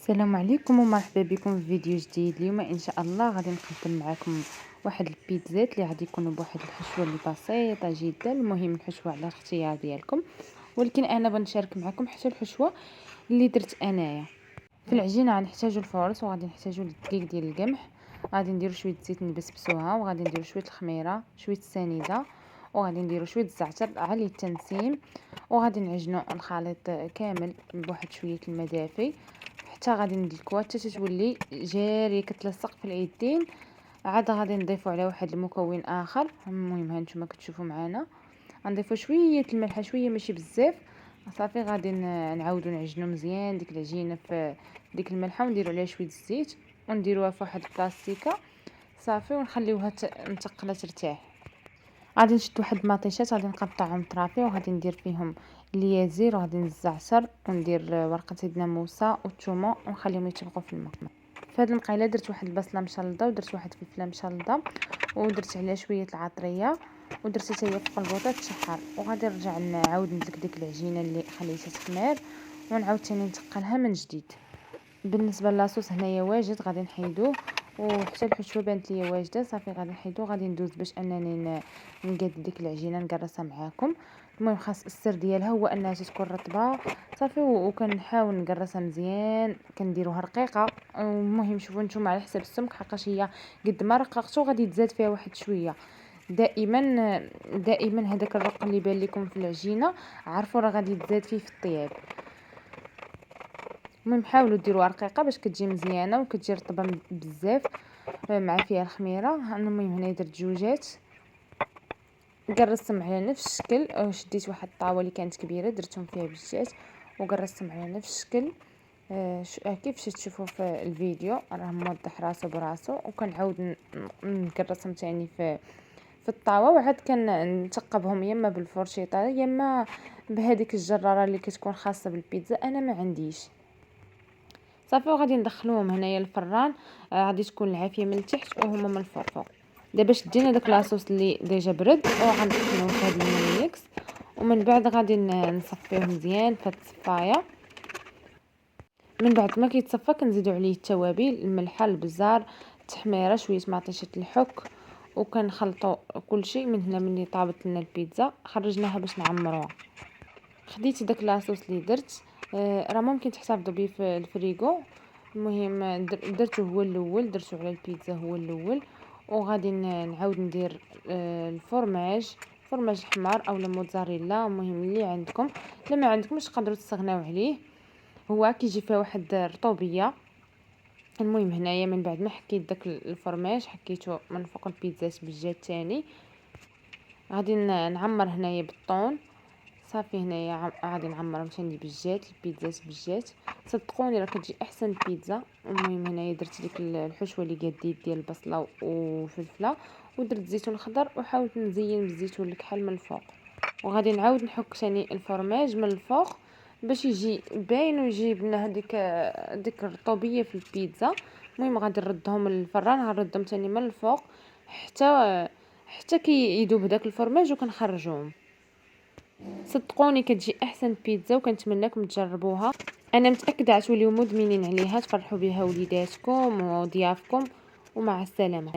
السلام عليكم ومرحبا بكم في فيديو جديد. اليوم ان شاء الله غادي نقدم معكم واحد البيتزات اللي غادي يكونوا بواحد الحشوه اللي بسيطه جدا. المهم الحشوه على الاختيار ديالكم، ولكن انا بنشارك معكم حتى الحشوه اللي درت انايا. في العجينه غنحتاجوا الفورص، وغادي نحتاجوا الدقيق ديال القمح، غادي نديروا شويه زيت نبسبسوها، وغادي نديروا شويه الخميره، شويه السنيده، وغادي نديروا شويه الزعتر على التنسيم، وغادي نعجنوا الخليط كامل بواحد شويه الماء دافي حتى غادي ندلكوها حتى تولي جاريه كتلصق في اليدين. عاد غادي نضيفوا على واحد المكون اخر. المهم ها نتوما كتشوفوا معنا غنضيفوا شويه الملح، شويه ماشي بزاف. صافي غادي نعاودوا نعجنوا مزيان ديك العجينه في ديك الملحه، ونديروا عليها شويه الزيت ونديروها في واحد البلاستيكه صافي، ونخليوها متقله ترتاح. غادي نشد واحد المطيشات، غادي نقطعهم طرافي، وغادي ندير فيهم اليازير، وغادي نزعتر وندير ورقه الناموسه والثومه ونخليهم يطبقوا في الماء. في هذه المقيله درت واحد البصله مشلضه، ودرت واحد الفلفله مشلضه، ودرت عليها شويه العطريه، ودرت حتى هي في القلبوطه تشحر. وغادي نرجع نعاود ندلك ديك العجينه اللي خليتها تخمر، ونعاود ثاني نتقلها من جديد. بالنسبه لاصوص هنايا واجد غادي نحيدوه، وحتى الحشوه بانت ليا واجده صافي غادي نحيدو. غادي ندوز باش انني نقاد ديك العجينه نقرصها معاكم. المهم خاص السر ديالها هو انها تكون رطبه صافي، وكنحاول نقرصها مزيان، كنديروها رقيقه. المهم شوفوا نتوما على حسب السمك، حقاش هي قد ما رققتو غادي تزاد فيها واحد شويه. دائما هذاك الرق اللي بان لكم في العجينه عرفوا راه غادي تزاد فيه في الطياب. المهم حاولوا ديروها رقيقه باش كتجي مزيانه وكتجي رطبه بزاف مع فيها الخميره. المهم هنا درت جوجات قرصتهم على نفس الشكل، شديت واحد الطاوه اللي كانت كبيره درتهم فيها بالزيت وقرصتهم على نفس الشكل كيف تشوفوا في الفيديو، راه موضح راسو براسو. وكنعاود نقرصهم ثاني في الطاوه، وعاد كنثقبهم يما بالفرشيطه يما بهذيك الجراره اللي كتكون خاصه بالبيتزا. انا ما عنديش صافي. وغادي ندخلوهم هنايا الفران، غادي تكون العافيه من التحت وهما من الفوق. دابا شدينا داك لاصوص اللي ديجا برد وغندخلوه في هذا الميكس، ومن بعد غادي نصفيوه مزيان في هاد الصفايه. من بعد ما كيتصفى كنزيدوا عليه التوابل، الملح، البزار، التحميره، شويه مطيشه الحك، وكنخلطوا كلشي. من هنا ملي طابت لنا البيتزا خرجناها باش نعمروها. خديت داك لاصوص اللي درت، راه ممكن تحتفظوا به في الفريغو. المهم درته هو الاول، درته على البيتزا هو الاول. وغادي نعاود ندير الفرماج الحمار او الموتزاريلا، المهم اللي عندكم. لما عندكمش تقدروا تستغناو عليه، هو كيجي فيه واحد الرطوبيه. المهم هنايا من بعد ما حكيت داك الفرماج حكيته من فوق البيتزا بالجهه الثاني، غادي نعمر هنايا بالطون صافي. هنايا غادي نعمرهم ثاني بالجات البيتزا بالجات، صدقوني راه كتجي احسن بيتزا. المهم هنايا درت ديك الحشوه اللي قديت ديال البصله وفلفله، ودرت زيتون خضر، وحاولت نزين بالزيتون الكحل من الفوق. وغادي نعاود نحك ثاني الفرماج من الفوق باش يجي باين ويجي لنا ديك الرطوبيه في البيتزا. المهم غادي نردهم للفران، غنردهم ثاني من الفوق حتى كي يذوب داك الفرماج وكنخرجوهم. صدقوني كتجي احسن بيتزا وكنتمنىكم تجربوها. انا متاكده غتوليو مدمنين عليها. تفرحوا بها وليداتكم وضيافكم، ومع السلامه.